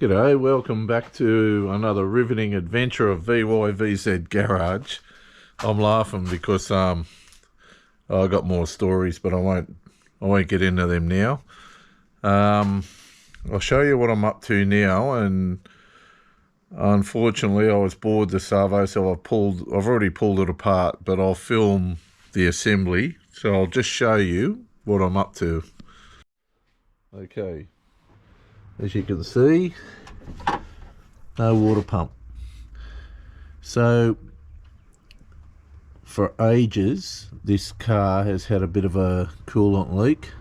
G'day, welcome back to another riveting adventure of VYVZ Garage. I'm laughing because I got more stories, but I won't get into them now. I'll show you what I'm up to now, and unfortunately I was bored the Savo, so I've already pulled it apart, but I'll film the assembly, so I'll just show you what I'm up to. Okay, as you can see, no water pump. So for ages this car has had a bit of a coolant leak.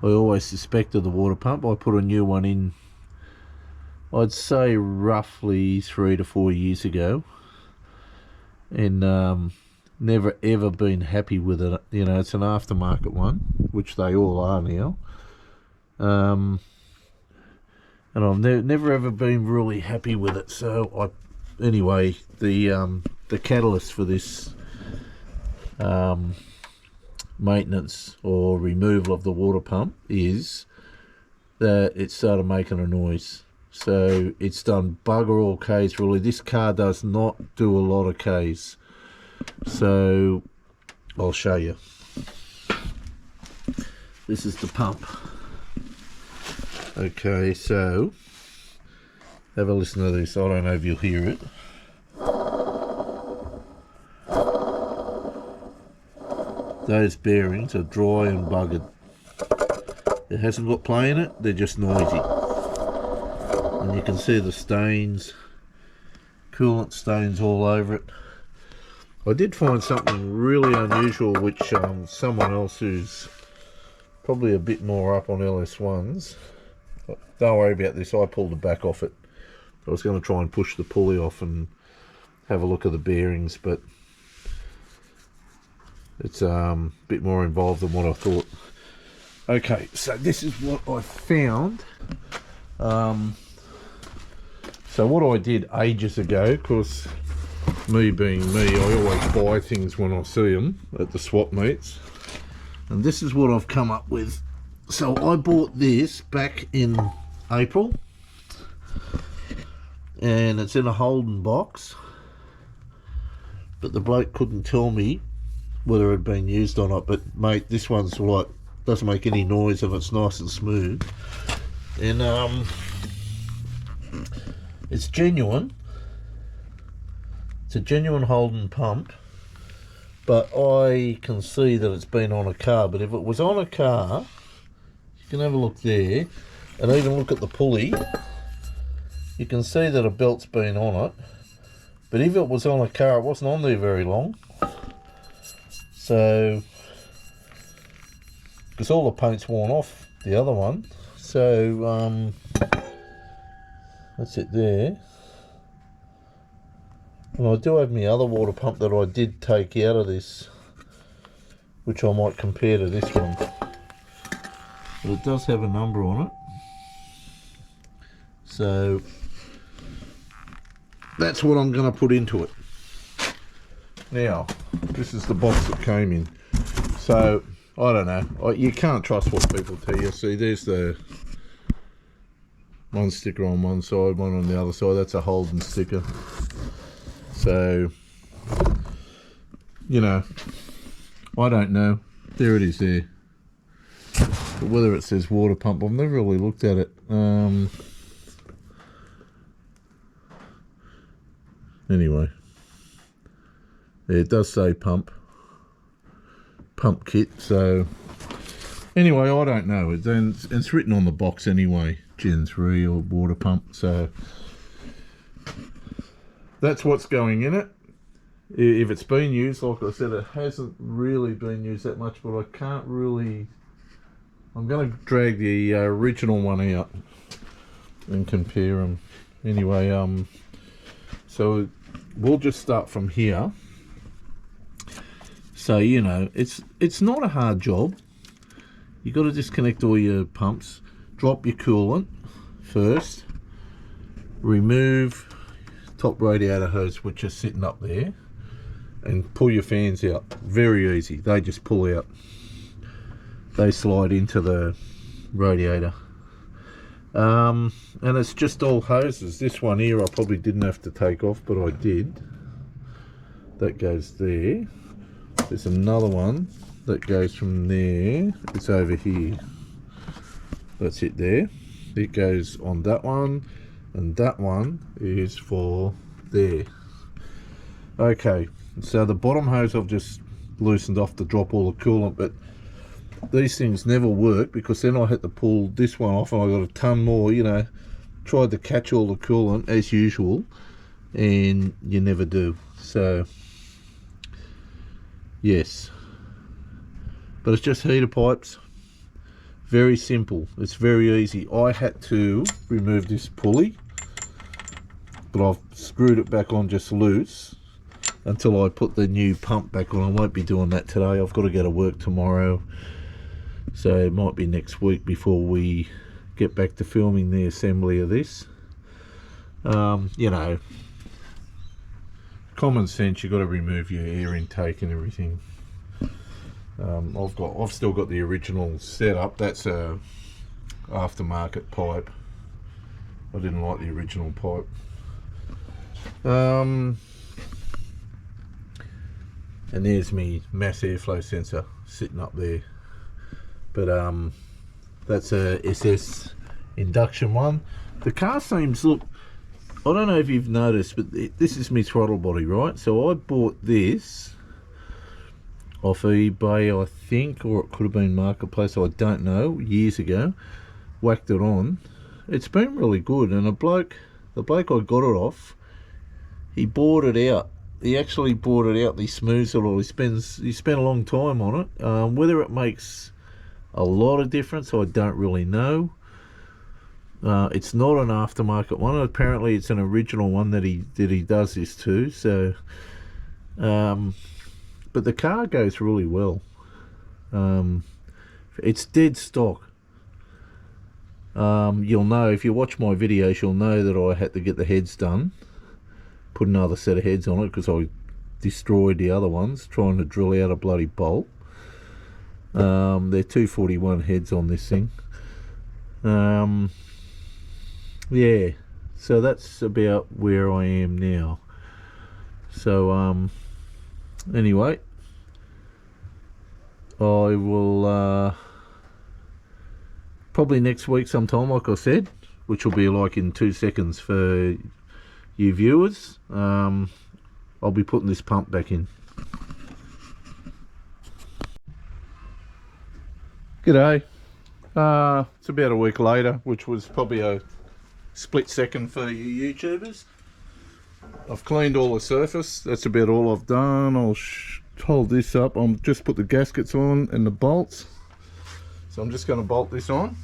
I always suspected the water pump. I put a new one in, I'd say roughly 3 to 4 years ago, and never ever been happy with it. You know, it's an aftermarket one, which they all are now. And I've never ever been really happy with it. So anyway, the catalyst for this maintenance or removal of the water pump is that it started making a noise. So it's done bugger all K's really. This car does not do a lot of K's. So I'll show you. This is the pump. Okay, so have a listen to this. I don't know if you'll hear it. Those bearings are dry and buggered. It hasn't got play in it, they're just noisy. And you can see the stains, coolant stains all over it. I did find something really unusual, which someone else who's probably a bit more up on LS1s, don't worry about this, I pulled the back off it. I was going to try and push the pulley off and have a look at the bearings, but it's a bit more involved than what I thought. Okay, so this is what I found. So what I did ages ago, because me being me, I always buy things when I see them at the swap meets, and this is what I've come up with. So I bought this back in April, and it's in a Holden box, but the bloke couldn't tell me whether it had been used or not. But mate, this one's like, doesn't make any noise and it's nice and smooth, and it's genuine. It's a genuine Holden pump, but I can see that it's been on a car. But if it was on a car, you can have a look there and even look at the pulley. You can see that a belt's been on it, but if it was on a car, it wasn't on there very long. So, because all the paint's worn off the other one, so that's it there. And I do have my other water pump that I did take out of this, which I might compare to this one, but it does have a number on it. So that's what I'm going to put into it. Now, this is the box that came in. So I don't know, you can't trust what people tell you. See, there's the one sticker on one side, one on the other side. That's a Holden sticker. So, you know, I don't know. There it is there. But whether it says water pump, I've never really looked at it. Anyway, yeah, it does say pump kit. So anyway, I don't know. It's written on the box anyway, Gen 3 or water pump. So that's what's going in it. If it's been used, like I said, it hasn't really been used that much, but I can't really. I'm going to drag the original one out and compare them. Anyway, so we'll just start from here. So, you know, it's not a hard job. You've got to disconnect all your pumps, drop your coolant first, remove top radiator hose which are sitting up there, and pull your fans out. Very easy. They just pull out. They slide into the radiator. And it's just all hoses. This one here I probably didn't have to take off, but I did. That goes there. There's another one that goes from there. It's over here. That's it there. It goes on that one, and that one is for there. Okay, so the bottom hose I've just loosened off to drop all the coolant, but these things never work because then I had to pull this one off and I got a ton more, you know. Tried to catch all the coolant as usual and you never do. So yes, but it's just heater pipes. Very simple, it's very easy. I had to remove this pulley, but I've screwed it back on just loose until I put the new pump back on. I won't be doing that today. I've got to go to work tomorrow, so it might be next week before we get back to filming the assembly of this. You know, common sense, you've got to remove your air intake and everything. I've still got the original setup. That's a aftermarket pipe. I didn't like the original pipe. And there's me mass airflow sensor sitting up there. But that's a SS induction one. The car seems, look, I don't know if you've noticed, but this is my throttle body, right? So I bought this off eBay, I think, or it could have been Marketplace, I don't know, years ago. Whacked it on. It's been really good, and the bloke I got it off, he bought it out. He actually bought it out, he smooths it all, he spent a long time on it. Whether it makes a lot of difference, I don't really know. It's not an aftermarket one. Apparently it's an original one that he does this to. So but the car goes really well. It's dead stock. You'll know, if you watch my videos, you'll know that I had to get the heads done, put another set of heads on it because I destroyed the other ones trying to drill out a bloody bolt. They're 241 heads on this thing. Yeah, so that's about where I am now. So anyway, I will probably next week sometime, like I said, which will be like in 2 seconds for you viewers, I'll be putting this pump back in. G'day. It's about a week later, which was probably a split second for you YouTubers. I've cleaned all the surface. That's about all I've done. I'll hold this up. I'll just put the gaskets on and the bolts. So I'm just going to bolt this on.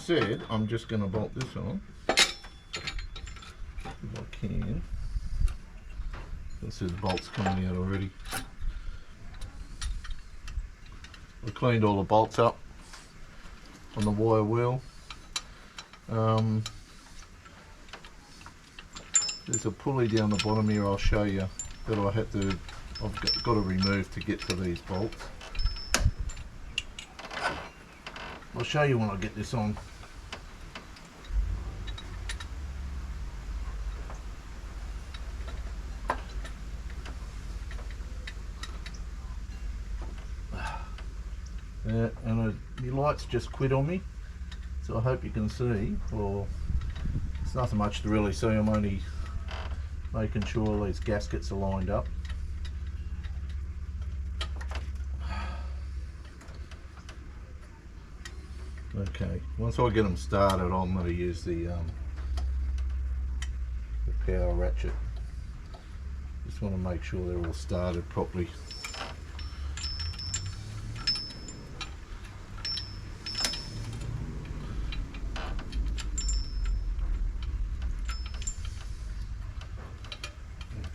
Said I'm just going to bolt this on if I can. This is bolts coming out already. I cleaned all the bolts up on the wire wheel. There's a pulley down the bottom here, I'll show you, that I've got to remove to get to these bolts. I'll show you when I get this on. And the lights just quit on me, so I hope you can see. Well, it's nothing much to really see. I'm only making sure all these gaskets are lined up. Okay, once I get them started, I'm going to use the power ratchet. Just want to make sure they're all started properly.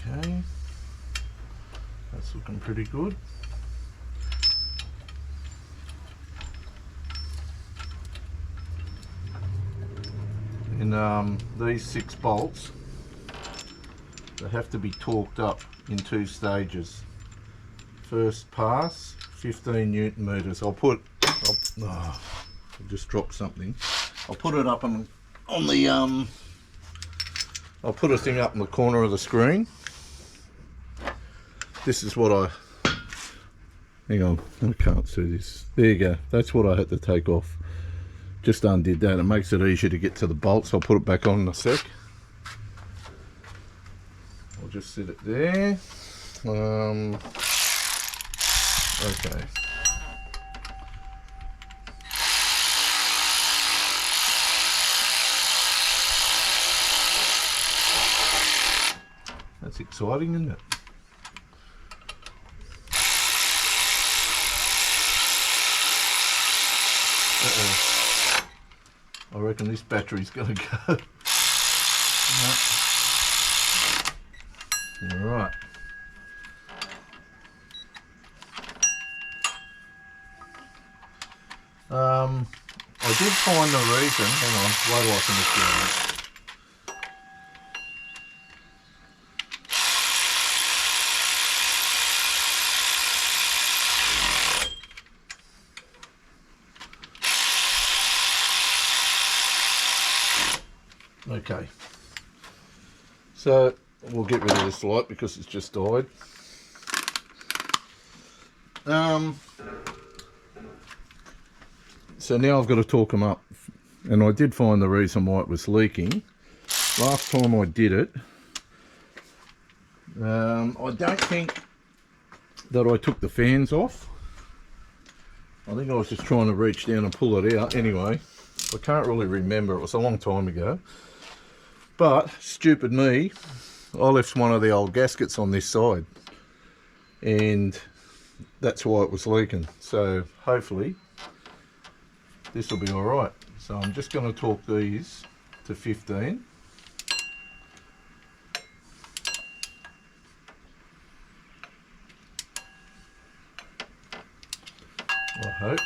Okay, that's looking pretty good. these 6 bolts, they have to be torqued up in 2 stages. First pass, 15 Newton meters. I just dropped something. I'll put it up on the I'll put a thing up in the corner of the screen. This is what hang on, I can't see this. There you go. That's what I had to take off. Just undid that. It makes it easier to get to the bolts. I'll put it back on in a sec. I'll just sit it there. Okay. That's exciting, isn't it? I reckon this battery's going to go. Alright. I did find the reason. Hang on, wait till I finish doing this. Okay, so we'll get rid of this light because it's just died. So now I've got to torque them up, and I did find the reason why it was leaking. Last time I did it, I don't think that I took the fans off. I think I was just trying to reach down and pull it out. Anyway, I can't really remember, it was a long time ago. But, stupid me, I left one of the old gaskets on this side, and that's why it was leaking. So hopefully this will be alright. So I'm just going to torque these to 15. I hope.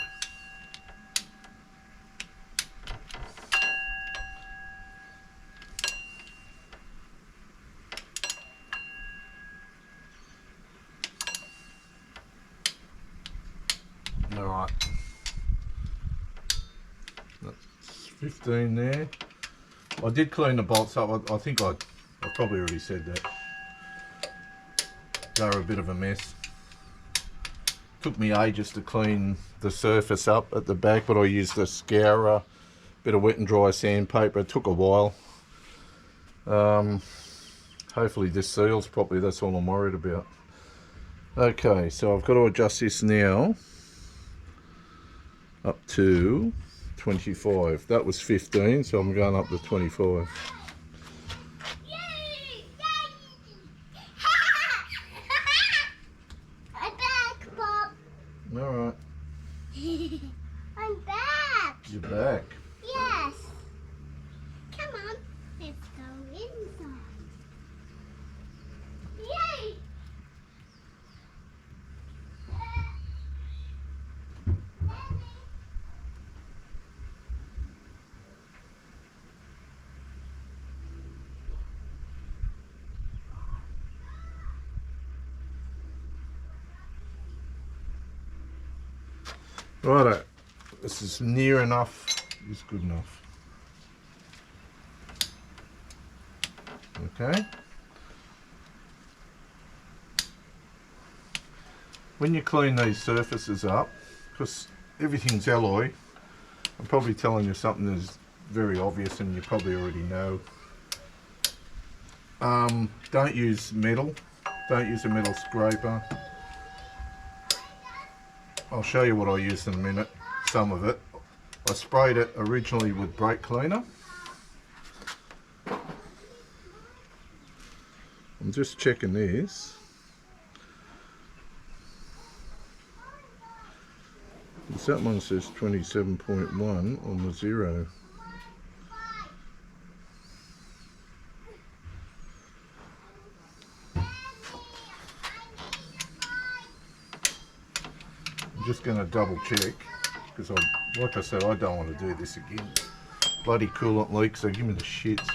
Alright, that's 15 there. I did clean the bolts up. I think I probably already said that. They were a bit of a mess. Took me ages to clean the surface up at the back, but I used a scourer, bit of wet and dry sandpaper. It took a while. Hopefully this seals properly, that's all I'm worried about. Okay, so I've got to adjust this now up to 25. That was 15, so I'm going up to 25. I'm back, Bob. Alright. I'm back. You're back. Yes. Come on, let's go inside. Yay! Righto, this is near enough, it's good enough. Okay. When you clean these surfaces up, because everything's alloy, I'm probably telling you something that's very obvious and you probably already know. Don't use metal, don't use a metal scraper. I'll show you what I used in a minute, some of it. I sprayed it originally with brake cleaner. I'm just checking this. That one says 27.1 on the 0. I'm just going to double check because, like I said, I don't want to do this again. bloody coolant leak, so give me the shits.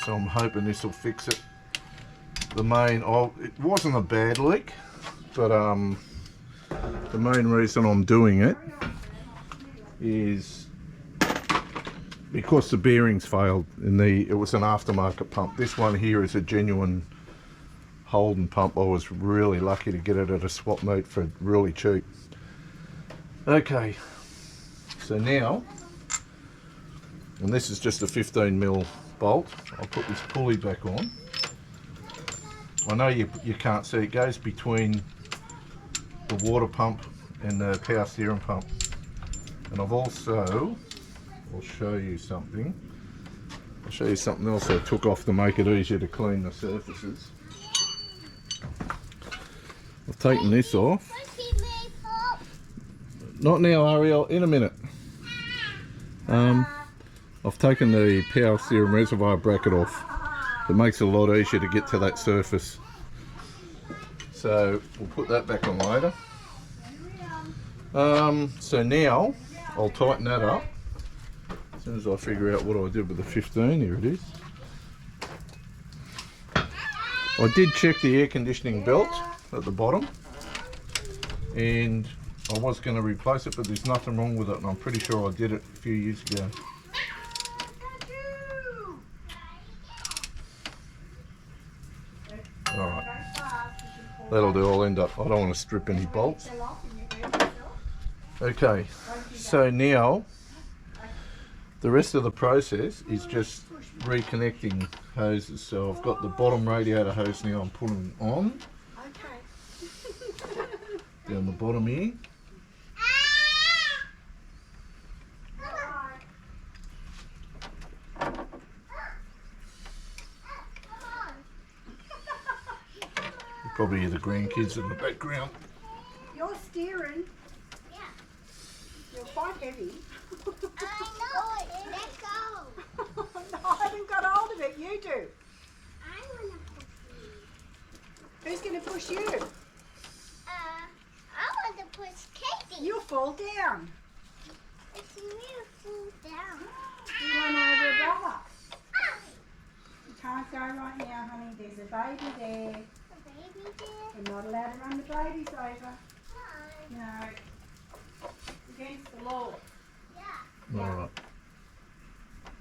So I'm hoping this will fix it. The main, it wasn't a bad leak, but the main reason I'm doing it is because the bearings failed it was an aftermarket pump. This one here is a genuine Holden pump. I was really lucky to get it at a swap meet for really cheap. Okay, so now, and this is just a 15mm bolt, I'll put this pulley back on. I know you can't see, it goes between the water pump and the power steering pump. And I've also, I'll show you something. I'll show you something else I took off to make it easier to clean the surfaces. I've taken this off. Not now, Ariel, in a minute. I've taken the power steering reservoir bracket off. It makes it a lot easier to get to that surface. So we'll put that back on later. So now I'll tighten that up as soon as I figure out what I did with the 15. Here it is. I did check the air conditioning belt at the bottom, and I was going to replace it, but there's nothing wrong with it, and I'm pretty sure I did it a few years ago. Alright, that'll do. I'll end up, I don't want to strip any bolts. Okay, so now the rest of the process is just reconnecting hoses. So I've got the bottom radiator hose now, I'm putting on. Down the bottom here. You probably hear the grandkids in the background. You're steering. Yeah. You're quite heavy. I know it. Let go. No, I haven't got hold of it. You do. I want to push you. Who's going to push you? I want to push Katie. You'll fall down. It's you fall down. You run over a brother. You can't go right now, honey. There's a baby there. The baby there. You're not allowed to run the babies over. No. Against the law. Yeah. Alright.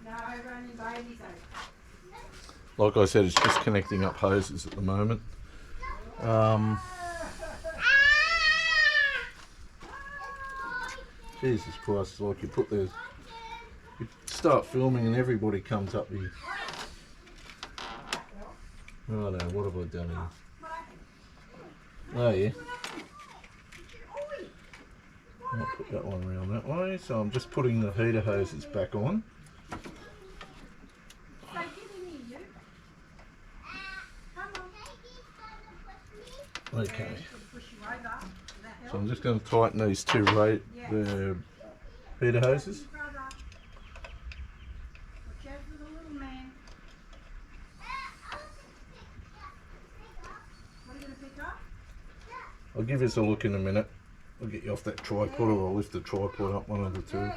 No running babies over. Like I said, it's just connecting up hoses at the moment. Jesus Christ, like you put the, you start filming and everybody comes up here. Oh no, what have I done here? Oh yeah. I'll put that one around that way. So I'm just putting the heater hoses back on. Okay. So I'm just going to tighten these two the heater hoses. I'll give you a look in a minute. I'll get you off that tripod, or I'll lift the tripod up, one of the two.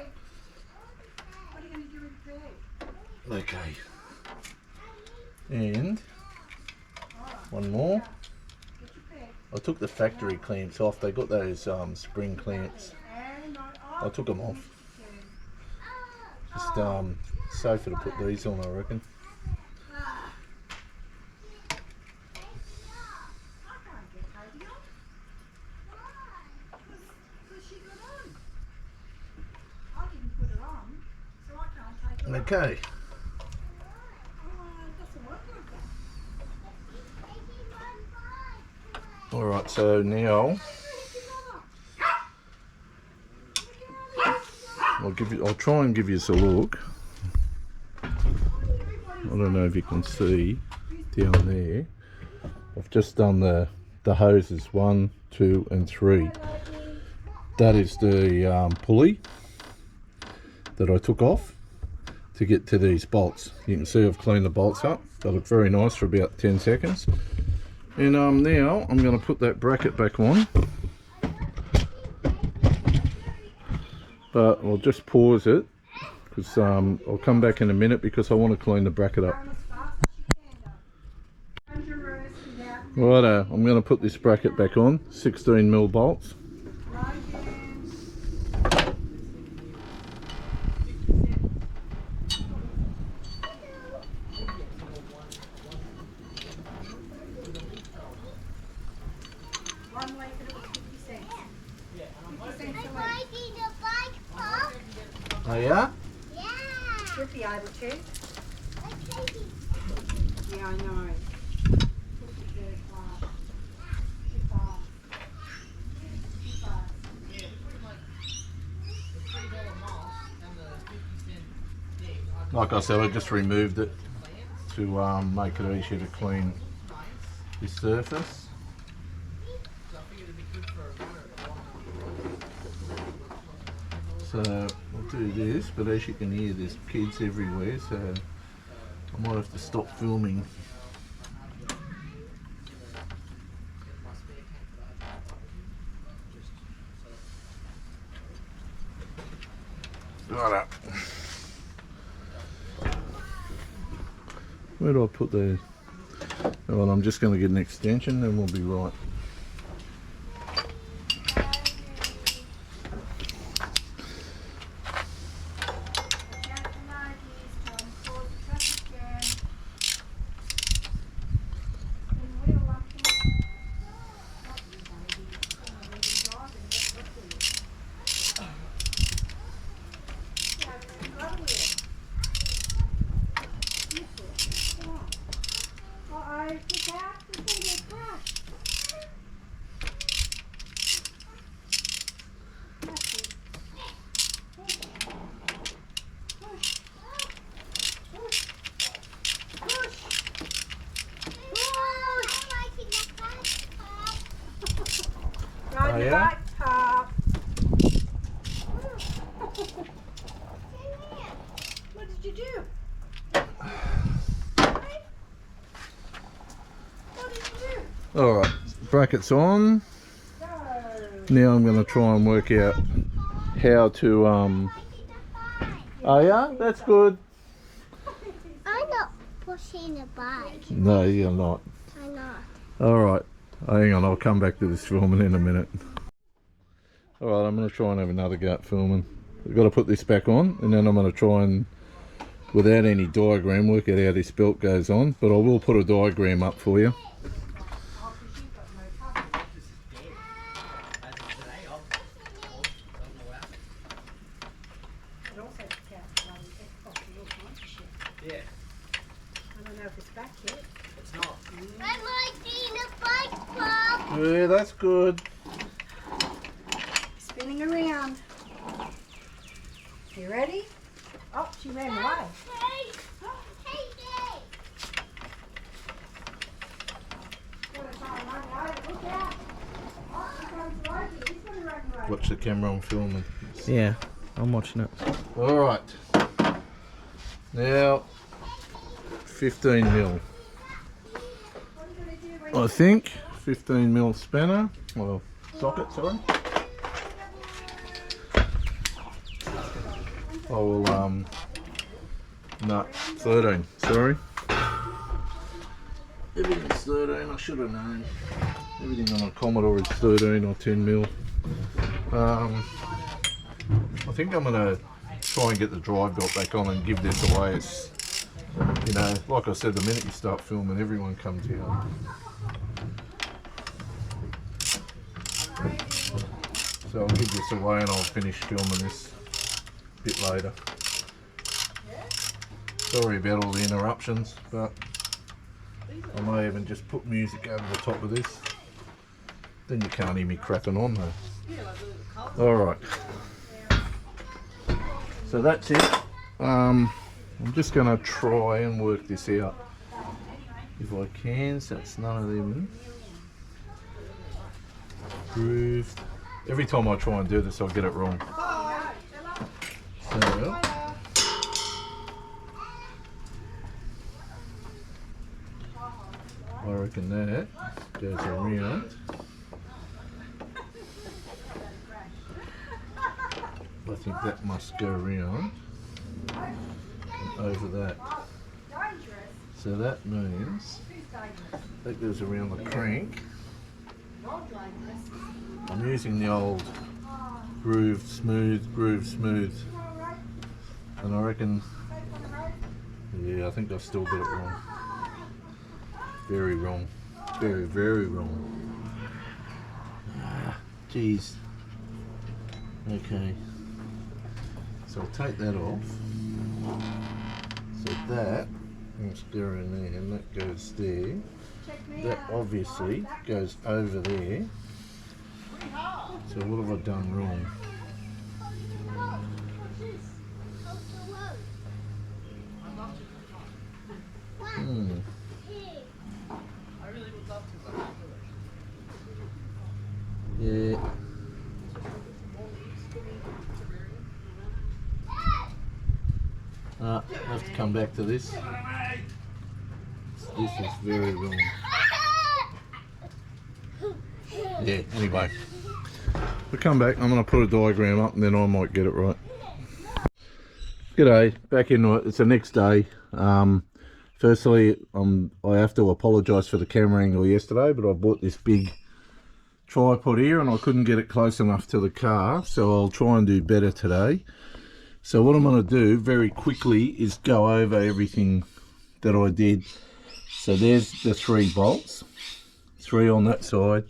Okay. And one more. I took the factory clamps off. They got those spring clamps. I took them off. Just safer to put these on, I reckon. Okay. Alright, so now I'll try and give you a look. I don't know if you can see down there. I've just done the hoses 1, 2 and 3. That is the pulley that I took off to get to these bolts. You can see I've cleaned the bolts up. They look very nice for about 10 seconds. And now I'm going to put that bracket back on. but I'll just pause it because I'll come back in a minute because I want to clean the bracket up. Righto, I'm going to put this bracket back on, 16mm bolts. Oh yeah? Yeah. Should be able to. Yeah, I know. Like I said, I just removed it to make it easier to clean this surface. So I'll do this, but as you can hear, there's kids everywhere, so I might have to stop filming. Right up. Where do I put these? Well, I'm just going to get an extension, then we'll be right. Ride your bike, Pop. What did you do? What did you do? Alright, brackets on. Go. Now I'm going to try and work out how to, oh yeah, that's good. I'm not pushing the bike. No, you're not. I'm not. Alright, hang on, I'll come back to this filming in a minute. Alright, I'm going to try and have another go at filming. I've got to put this back on, and then I'm going to try and, without any diagram, work out how this belt goes on, but I will put a diagram up for you. Yeah. I don't know if it's back yet. It's not. I'm riding a bike, Pop. Yeah, that's good. Spinning around. You ready? Oh, she ran away. Hey, hey, hey. Look out. Oh, she comes right here. He's gonna run away. Watch the camera, I'm filming. Yeah, I'm watching it. Alright. Now, 15mm. What are you gonna do when I think 15mm spanner, well, socket, sorry. I will, no, 13, sorry. Everything's 13, I should have known. Everything on a Commodore is 13 or 10mm. I think I'm going to try and get the drive belt back on and give this away. It's, you know, like I said, the minute you start filming, everyone comes here. So I'll give this away and I'll finish filming this a bit later. Sorry about all the interruptions, but I may even just put music over the top of this. Then you can't hear me cracking on though. Alright. So that's it. I'm just going to try and work this out if I can, so it's none of them grooved. Every time I try and do this, I'll get it wrong. So, I reckon that goes around. I think that must go around and over that. So that means that goes around the crank. I'm using the old groove smooth, and I reckon, yeah, I think I've still got it wrong. Very wrong. Very, very wrong. Geez. Okay. So I'll take that off. So that must go in there, and that goes there. That obviously goes over there. So what have I done wrong? Yeah. I have to come back to this. This is very wrong. Yeah, anyway. We'll come back. I'm going to put a diagram up and then I might get it right. G'day, back into it. It's the next day. Firstly, I have to apologise for the camera angle yesterday, but I bought this big tripod here and I couldn't get it close enough to the car, so I'll try and do better today. So what I'm going to do very quickly is go over everything that I did. So there's the 3 bolts, 3 on that side,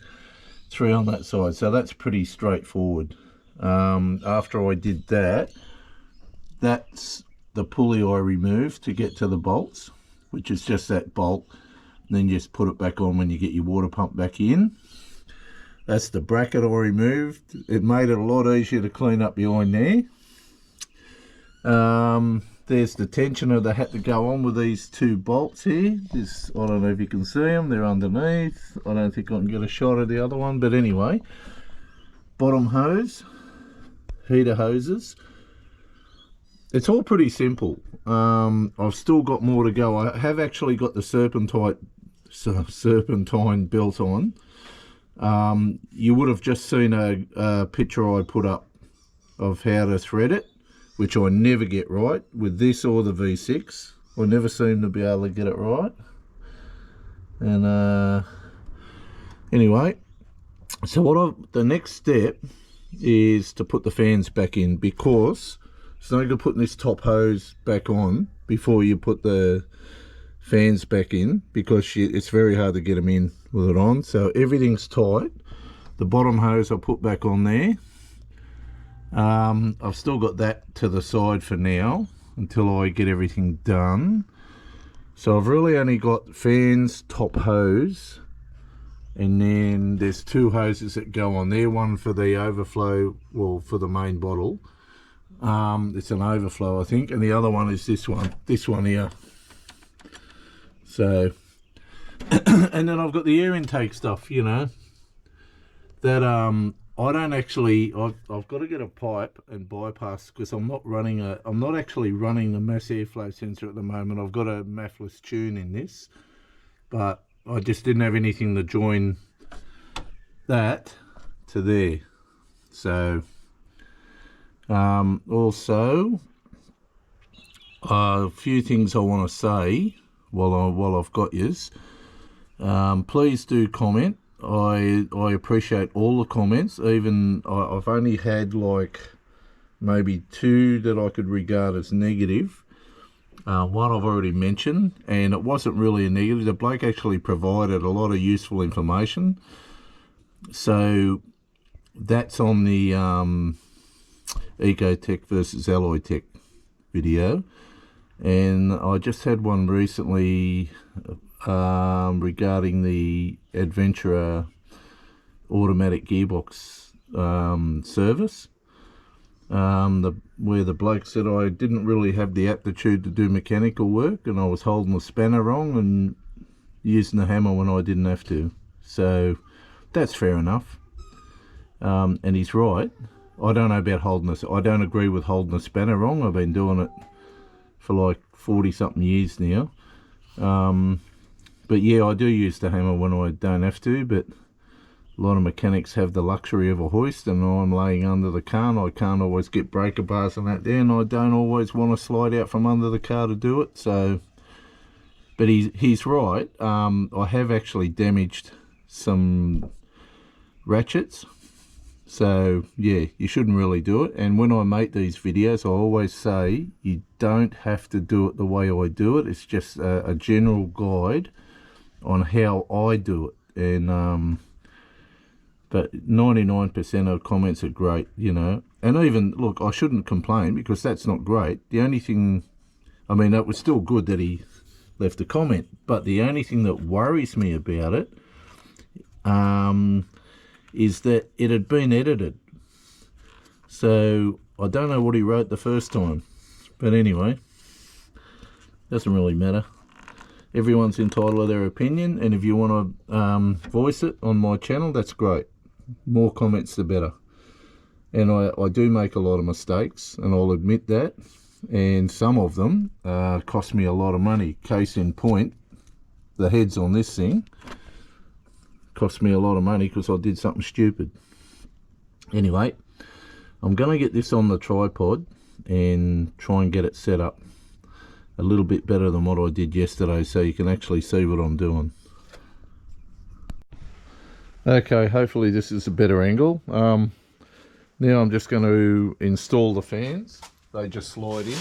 3 on that side, so that's pretty straightforward. After I did that, that's the pulley I removed to get to the bolts, which is just that bolt, and then you just put it back on when you get your water pump back in. That's the bracket I removed. It made it a lot easier to clean up behind there. There's the tensioner that had to go on with these 2 bolts here. This, I don't know if you can see them, they're underneath. I don't think I can get a shot of the other one, but anyway. Bottom hose, heater hoses. It's all pretty simple. I've still got more to go. I have actually got the serpentine belt on. You would have just seen a picture I put up of how to thread it, which I never get right with this or the V6. I never seem to be able to get it right. And anyway, so the next step is to put the fans back in, because it's no good putting this top hose back on before you put the fans back in, because it's very hard to get them in with it on. So everything's tight. The bottom hose I'll put back on there. I've still got that to the side for now until I get everything done. So I've really only got fans, top hose, and then there's 2 hoses that go on there, one for the overflow, well, for the main bottle. It's an overflow, I think, and the other one is this one here. So and then I've got the air intake stuff, you know, that I don't actually, I've got to get a pipe and bypass, because I'm not actually running the mass airflow sensor at the moment. I've got a MAFless tune in this, but I just didn't have anything to join that to there. So also a few things I want to say while I've got yous. Please do comment. I appreciate all the comments. Even I've only had like maybe 2 that I could regard as negative. One I've already mentioned, and it wasn't really a negative. The bloke actually provided a lot of useful information. So that's on the Ecotech versus Alloy Tech video. And I just had one recently regarding the Adventurer automatic gearbox service, where the bloke said I didn't really have the aptitude to do mechanical work, and I was holding the spanner wrong and using the hammer when I didn't have to. So that's fair enough, and he's right. I don't know about holding this. I don't agree with holding the spanner wrong. I've been doing it for like 40 something years now. But yeah, I do use the hammer when I don't have to, but A lot of mechanics have the luxury of a hoist, and I'm laying under the car and I can't always get breaker bars and that there, and I don't always want to slide out from under the car to do it. So, but he's right. I have actually damaged some ratchets, so yeah, you shouldn't really do it. And when I make these videos, I always say you don't have to do it the way I do it. It's just a general guide on how I do it. And but 99% of comments are great, you know. And even, look, I shouldn't complain because that's not great. The only thing, I mean, it was still good that he left a comment, but the only thing that worries me about it is that it had been edited. So I don't know what he wrote the first time. But anyway, doesn't really matter. Everyone's entitled to their opinion, and if you want to voice it on my channel, that's great. More comments the better. And I do make a lot of mistakes, and I'll admit that, and some of them cost me a lot of money. Case in point, the heads on this thing cost me a lot of money because I did something stupid. Anyway, I'm going to get this on the tripod and try and get it set up a little bit better than what I did yesterday, so you can actually see what I'm doing. Okay, hopefully this is a better angle. Now I'm just going to install the fans. They just slide in.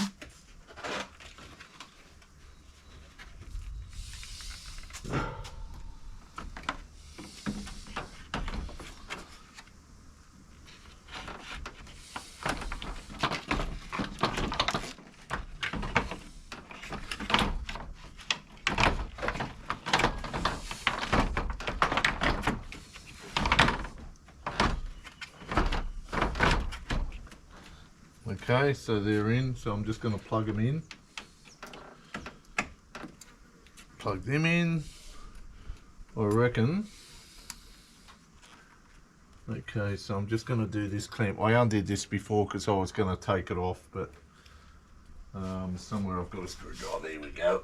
Okay, so they're in, so I'm just going to plug them in. Plug them in, I reckon. Okay, so I'm just going to do this clamp. I undid this before because I was going to take it off, but somewhere I've got a screwdriver. There we go.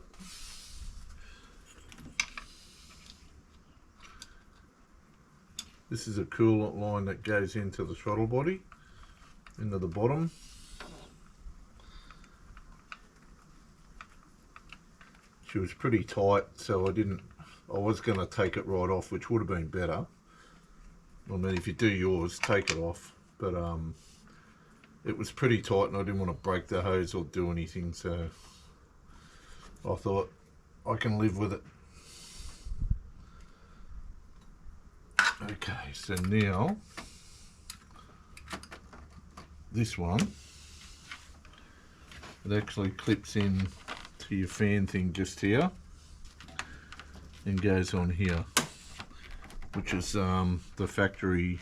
This is a coolant line that goes into the throttle body, into the bottom. She was pretty tight, so I was going to take it right off, which would have been better. I mean, if you do yours, take it off. But it was pretty tight and I didn't want to break the hose or do anything, so I thought I can live with it. Okay, so now this one, it actually clips in to your fan thing just here and goes on here, which is the factory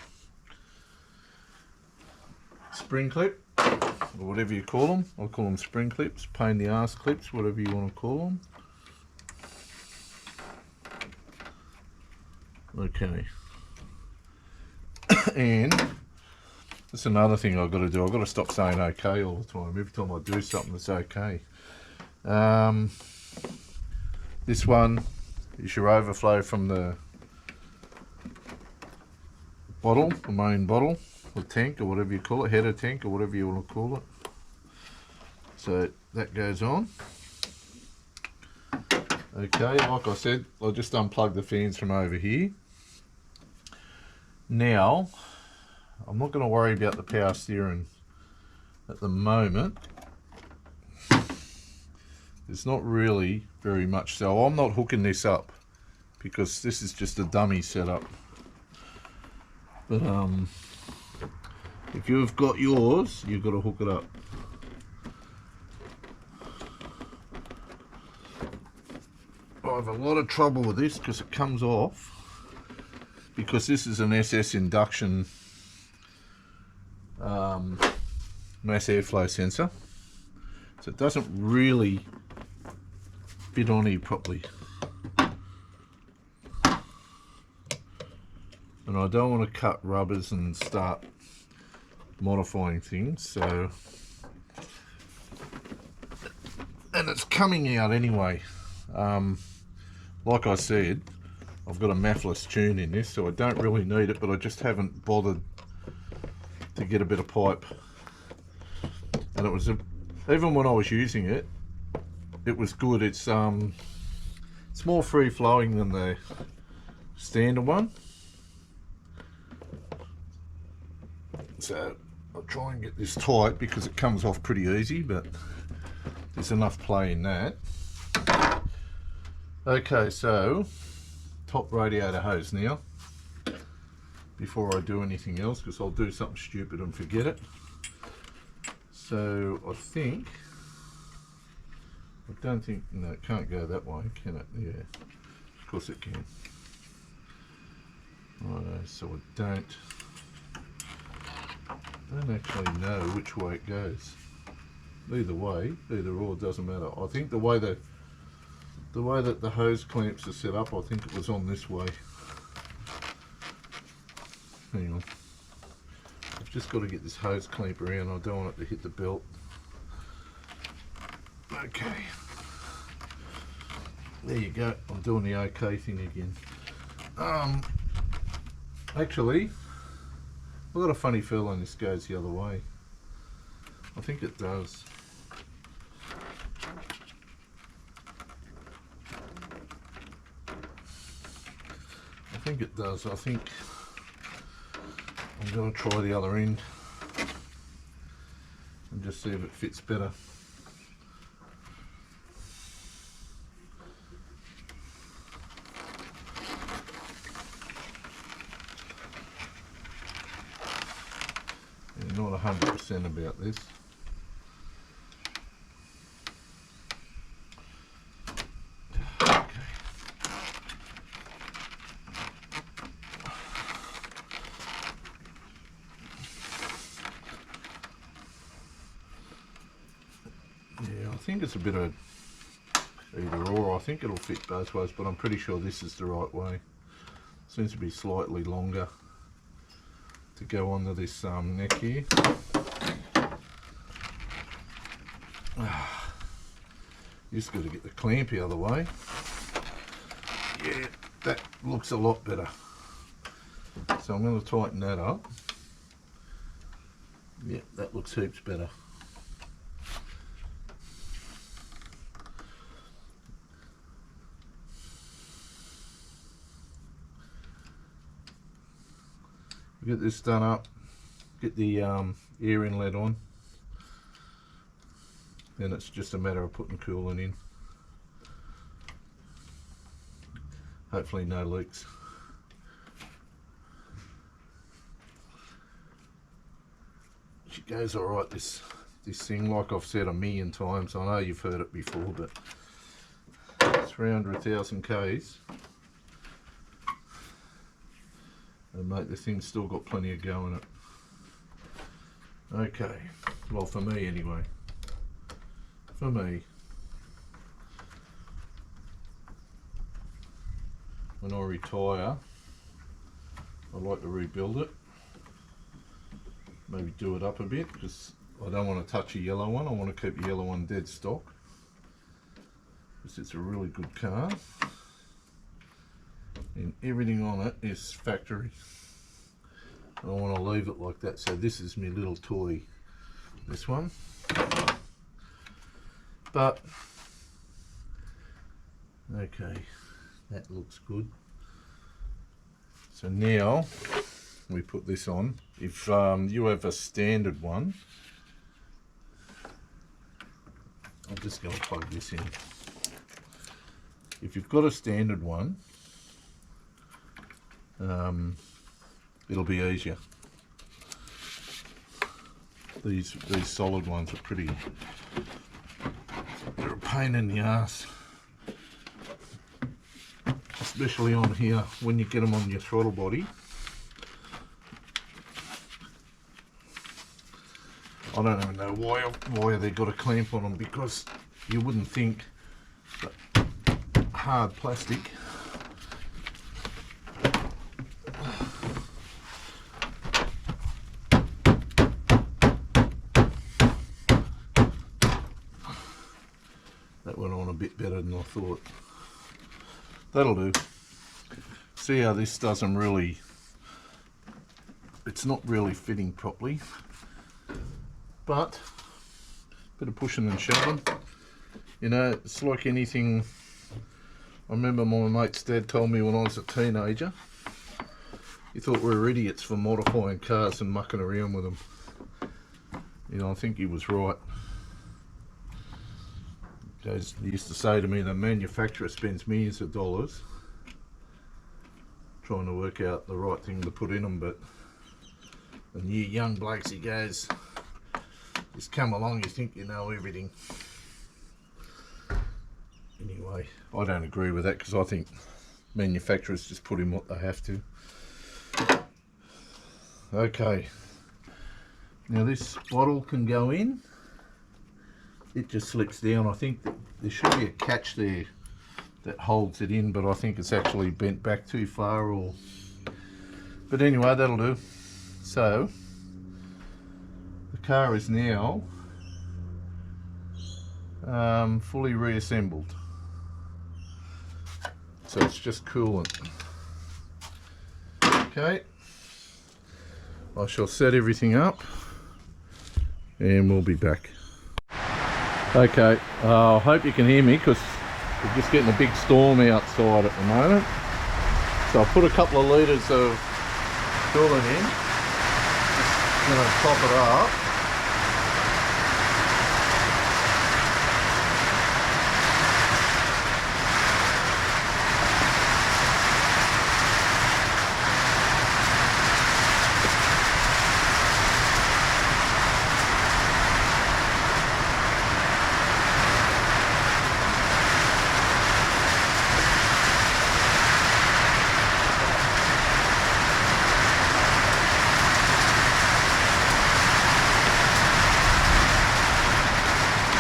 spring clip, or whatever you call them. I call them spring clips, pain in the ass clips, whatever you want to call them. Okay. And that's another thing I've got to do. I've got to stop saying okay all the time. Every time I do something, it's okay. This one is your overflow from the bottle, the main bottle, or tank, or whatever you call it, header tank, or whatever you want to call it. So that goes on. Okay, like I said, I'll just unplug the fans from over here. Now, I'm not going to worry about the power steering at the moment. There's not really very much, so I'm not hooking this up because this is just a dummy setup. But if you've got yours, you've got to hook it up. I have a lot of trouble with this because it comes off, because this is an SS induction mass airflow sensor, so it doesn't really fit on here properly, and I don't want to cut rubbers and start modifying things, so, and it's coming out anyway. Like I said, I've got a mathless tune in this, so I don't really need it, but I just haven't bothered to get a bit of pipe. And it was even when I was using it, it was good. It's more free flowing than the standard one. So I'll try and get this tight because it comes off pretty easy, but there's enough play in that. Okay, so top radiator hose now, before I do anything else, because I'll do something stupid and forget it. So I don't think, no, it can't go that way, can it? Yeah, of course it can. Righto, so I don't actually know which way it goes. Either way, either or, doesn't matter. I think the way that the hose clamps are set up, I think it was on this way. Hang on. I've just got to get this hose clamp around. I don't want it to hit the belt. Okay. There you go. I'm doing the okay thing again. Actually, I've got a funny feeling this goes the other way. I think it does. I think it does. I think I'm going to try the other end and just see if it fits better. Yeah, not 100% about this. Yeah, I think it's a bit of either or. I think it'll fit both ways, but I'm pretty sure this is the right way. Seems to be slightly longer to go onto this neck here. Just got to get the clamp the other way. Yeah, that looks a lot better. So I'm going to tighten that up. Yeah, that looks heaps better. Get this done up, get the air inlet on, then it's just a matter of putting coolant in. Hopefully no leaks. It goes alright, this thing, like I've said a million times. I know you've heard it before, but 300,000 Ks. And mate, the thing's still got plenty of go in it. Okay, well for me anyway. For me. When I retire, I'd like to rebuild it. Maybe do it up a bit, because I don't want to touch a yellow one. I want to keep the yellow one dead stock, because it's a really good car. And everything on it is factory. I don't want to leave it like that. So this is my little toy, this one. But okay, that looks good. So now we put this on. If you have a standard one, I'm just going to plug this in. If you've got a standard one, it'll be easier. These solid ones are pretty, they're a pain in the ass, especially on here when you get them on your throttle body. I don't even know why they got a clamp on them, because you wouldn't think that hard plastic that went on a bit better than I thought. That'll do. see how this doesn't really, it's not really fitting properly, but a bit of pushing and shoving. You know, it's like anything. I remember my mate's dad told me when I was a teenager, he thought we were idiots for modifying cars and mucking around with them. You know, I think he was right. He used to say to me, the manufacturer spends millions of dollars trying to work out the right thing to put in them, but and you young blokes, he goes, just come along, you think you know everything. Anyway, I don't agree with that because I think manufacturers just put in what they have to. Okay, now this bottle can go in. It just slips down. I think that there should be a catch there that holds it in, but I think it's actually bent back too far, or but anyway, that'll do. So the car is now fully reassembled, so it's just coolant. Okay, I shall set everything up and we'll be back. Okay, I hope you can hear me because we're just getting a big storm outside at the moment. So I put a couple of litres of coolant in, just going to top it up.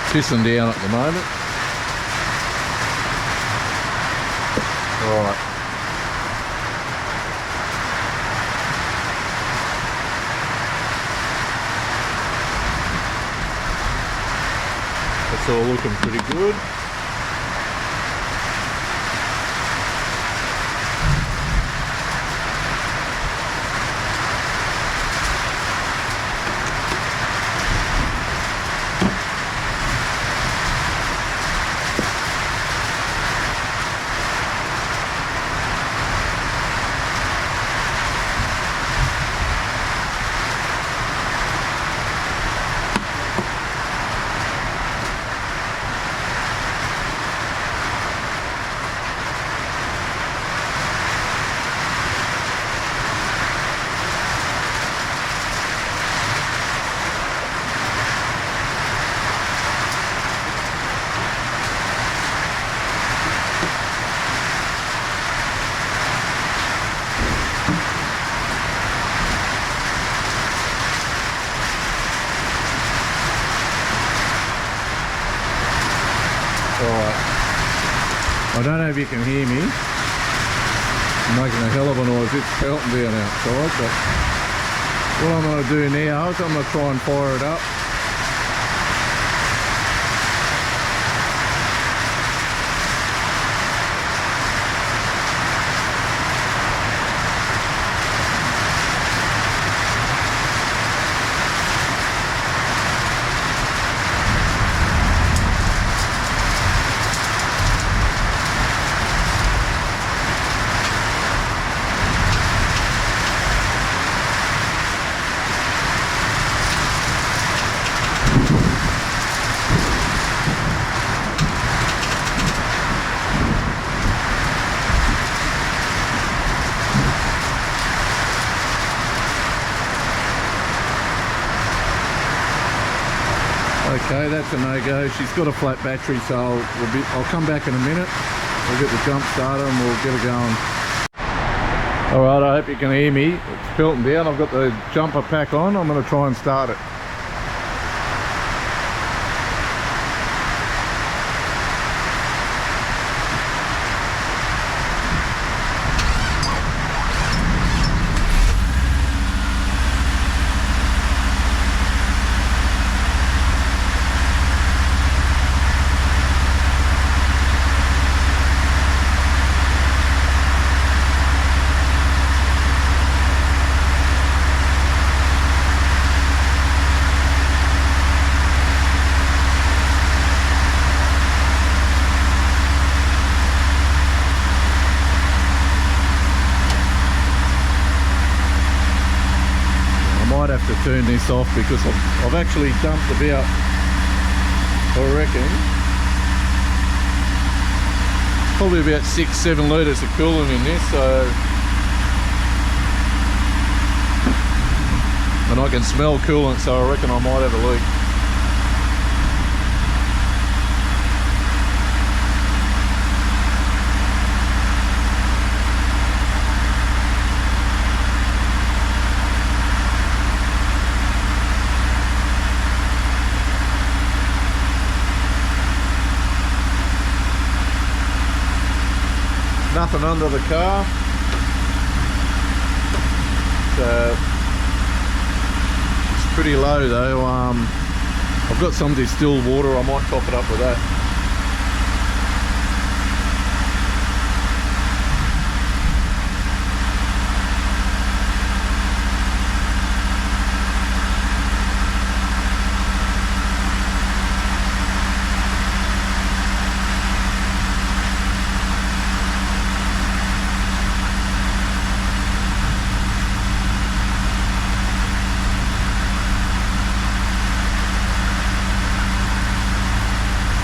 Pissing down at the moment. Right. That's all looking pretty good. I don't know if you can hear me. I'm making a hell of a noise. It's pelting down outside, but what I'm going to do now is I'm going to try and fire it up. Okay, that's a no-go. She's got a flat battery, so I'll come back in a minute. We'll get the jump starter and we'll get it going. Alright, I hope you can hear me. It's pelting down. I've got the jumper pack on. I'm going to try and start it. to turn this off because I've actually dumped about, I reckon, probably about 6-7 litres of coolant in this, so, and I can smell coolant, so I reckon I might have a leak. Nothing under the car, so it's pretty low though. I've got some distilled water, I might top it up with that.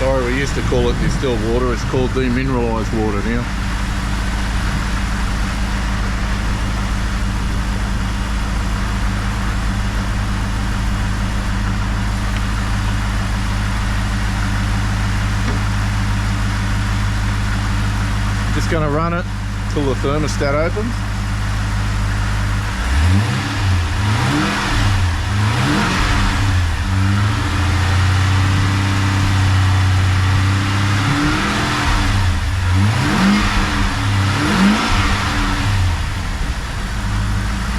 Sorry, we used to call it distilled water, it's called demineralised water now. Just going to run it till the thermostat opens.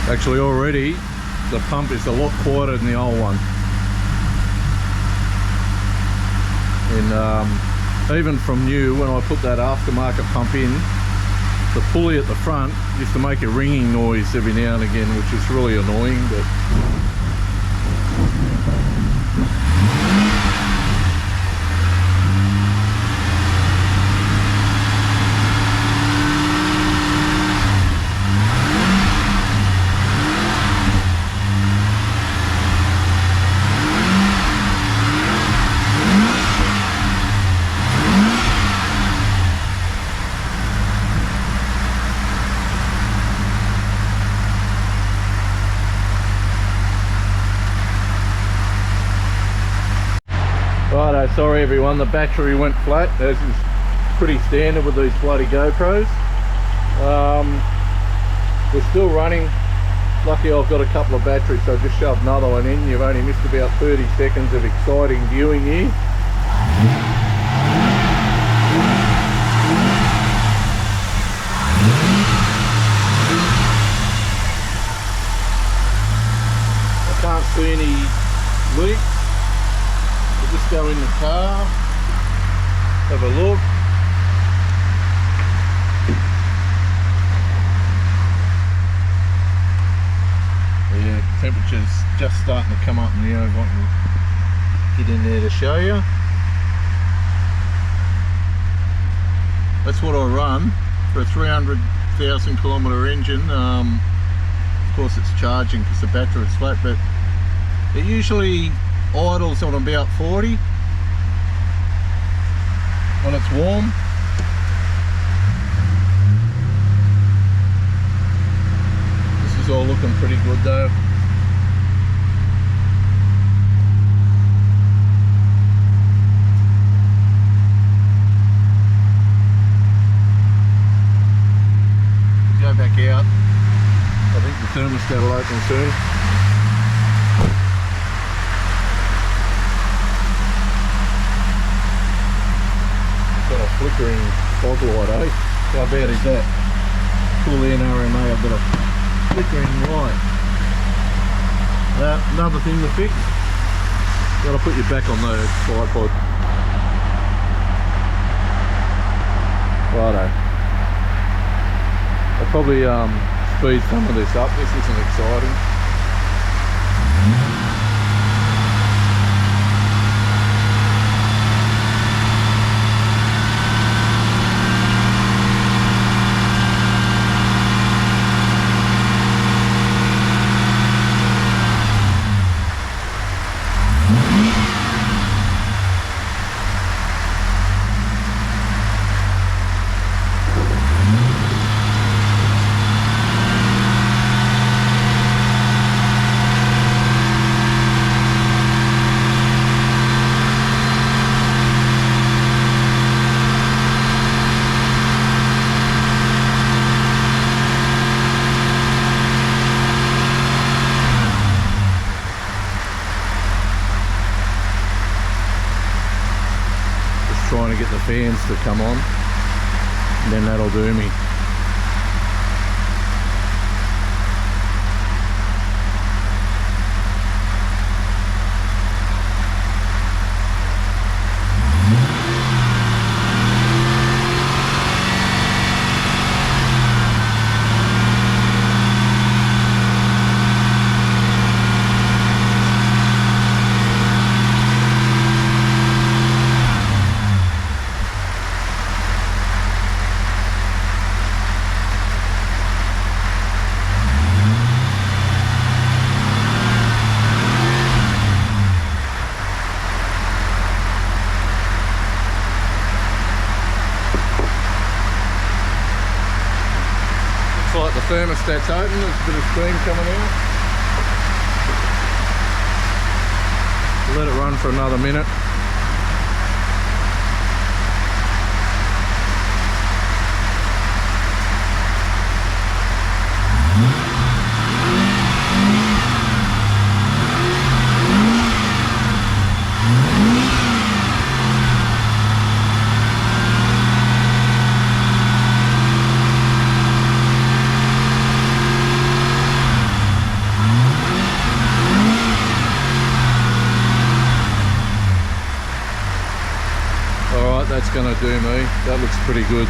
Actually already the pump is a lot quieter than the old one, and even from new, when I put that aftermarket pump in, the pulley at the front used to make a ringing noise every now and again, which is really annoying. But righto, sorry everyone, the battery went flat, as is pretty standard with these bloody GoPros. We're still running. Lucky I've got a couple of batteries, so I just shoved another one in. You've only missed about 30 seconds of exciting viewing here. I can't see any leaks. We'll just go in the car, have a look. Yeah, temperature's just starting to come up now. If I can get in there to show you. That's what I run for a 300,000 kilometre engine. Of course it's charging because the battery is flat, but it usually idles on about 40 when it's warm. This is all looking pretty good though. Go back out. I think the thermostat will open soon. Got a flickering fog light, eh? How bad is that? Pull the NRMA, I've got a flickering light. Another thing to fix, got to put you back on the tripod. Righto. I'll probably speed some of this up, this isn't exciting. the fans to come on, and then that'll do me. Like the thermostat's open, there's a bit of steam coming out. Let it run for another minute. That's gonna do me. That looks pretty good.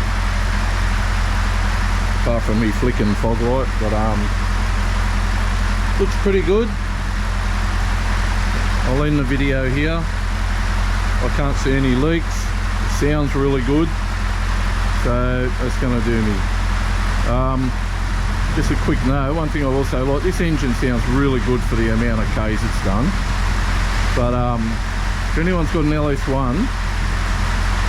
Apart from me flicking fog light, but looks pretty good. I'll end the video here. I can't see any leaks. It sounds really good. So that's gonna do me. Just a quick note, one thing I will say, like, this engine sounds really good for the amount of Ks it's done. But if anyone's got an LS1,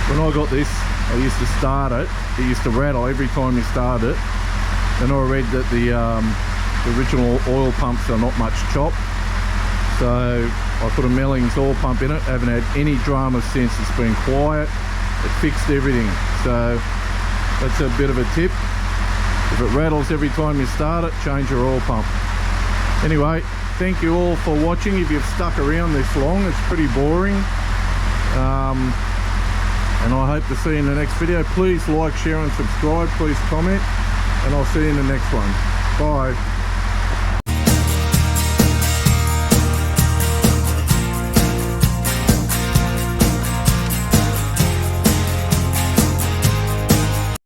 when I got this, I used to start it. It used to rattle every time you start it. And I read that the original oil pumps are not much chop. So I put a Mellings oil pump in it. Haven't had any drama since. It's been quiet. It fixed everything. So that's a bit of a tip. If it rattles every time you start it, change your oil pump. Anyway, thank you all for watching. If you've stuck around this long, it's pretty boring. And I hope to see you in the next video. Please like, share and subscribe. Please comment. And I'll see you in the next one. Bye.